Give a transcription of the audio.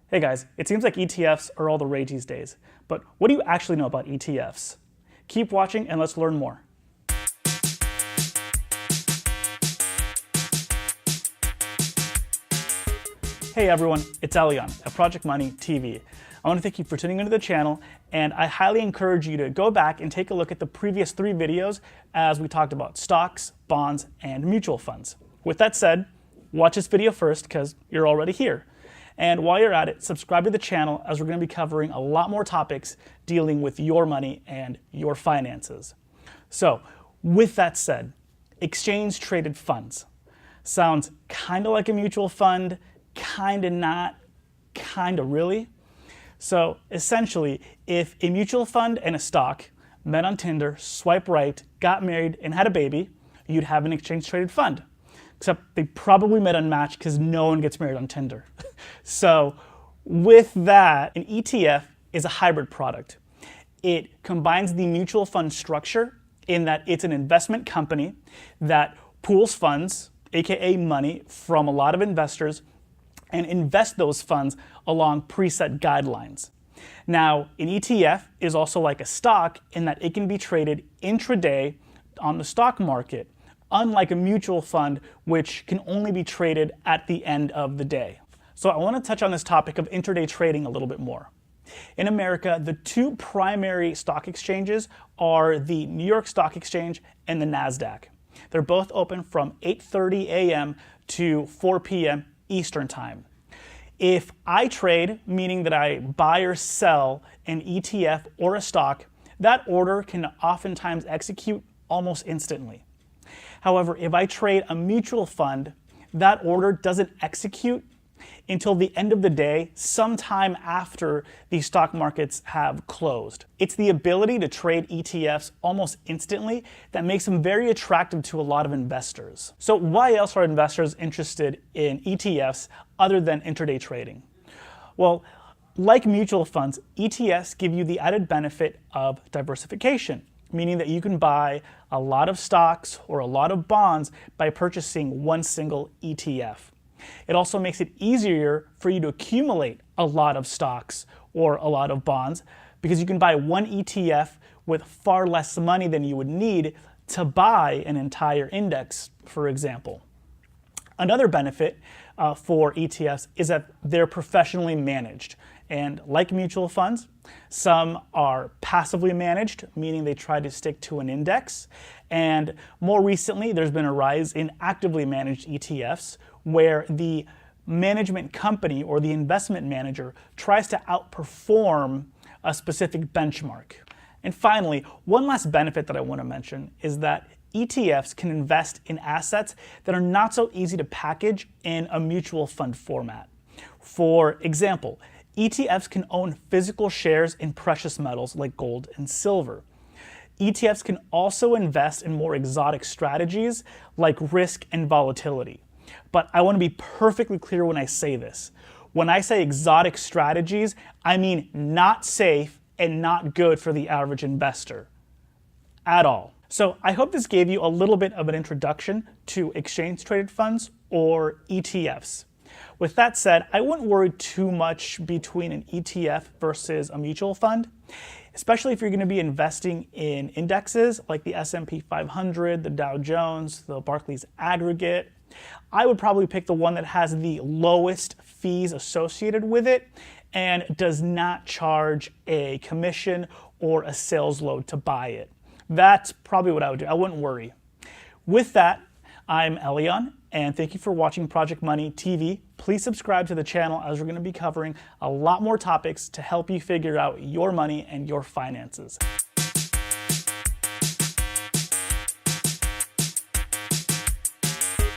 Hey guys, it seems like ETFs are all the rage these days, but what do you actually know about ETFs? Keep watching and let's learn more. Hey everyone, it's Elion at Project Money TV. I want to thank you for tuning into the channel, and I highly encourage you to go back and take a look at the previous 3 videos as we talked about stocks, bonds, and mutual funds. With that said, watch this video first because you're already here. And while you're at it, subscribe to the channel as we're going to be covering a lot more topics dealing with your money and your finances. So, with that said, exchange traded funds. Sounds kind of like a mutual fund, kind of not, kind of really. So essentially, if a mutual fund and a stock met on Tinder, swiped right, got married, and had a baby, you'd have an exchange traded fund. Except they probably met on Match because no one gets married on Tinder. So with that, an ETF is a hybrid product. It combines the mutual fund structure in that it's an investment company that pools funds, aka money, from a lot of investors and invest those funds along preset guidelines. Now, an ETF is also like a stock in that it can be traded intraday on the stock market, unlike a mutual fund, which can only be traded at the end of the day. So I want to touch on this topic of intraday trading a little bit more. In America, the 2 primary stock exchanges are the New York Stock Exchange and the NASDAQ. They're both open from 8:30 a.m. to 4 p.m. Eastern Time. If I trade, meaning that I buy or sell an ETF or a stock, that order can oftentimes execute almost instantly. However, if I trade a mutual fund, that order doesn't execute until the end of the day, sometime after the stock markets have closed. It's the ability to trade ETFs almost instantly that makes them very attractive to a lot of investors. So why else are investors interested in ETFs other than intraday trading? Well, like mutual funds, ETFs give you the added benefit of diversification, meaning that you can buy a lot of stocks or a lot of bonds by purchasing one single ETF. It also makes it easier for you to accumulate a lot of stocks or a lot of bonds because you can buy one ETF with far less money than you would need to buy an entire index, for example. Another benefit for ETFs is that they're professionally managed. And like mutual funds, some are passively managed, meaning they try to stick to an index. And more recently, there's been a rise in actively managed ETFs, where the management company or the investment manager tries to outperform a specific benchmark. And finally, one last benefit that I want to mention is that ETFs can invest in assets that are not so easy to package in a mutual fund format. For example, ETFs can own physical shares in precious metals like gold and silver. ETFs can also invest in more exotic strategies like risk and volatility. But I want to be perfectly clear when I say this. When I say exotic strategies, I mean not safe and not good for the average investor at all. So I hope this gave you a little bit of an introduction to exchange traded funds or ETFs. With that said, I wouldn't worry too much between an ETF versus a mutual fund, especially if you're going to be investing in indexes like the S&P 500, the Dow Jones, the Barclays Aggregate. I would probably pick the one that has the lowest fees associated with it and does not charge a commission or a sales load to buy it. That's probably what I would do. I wouldn't worry. With that, I'm Elion, and thank you for watching Project Money TV. Please subscribe to the channel as we're going to be covering a lot more topics to help you figure out your money and your finances.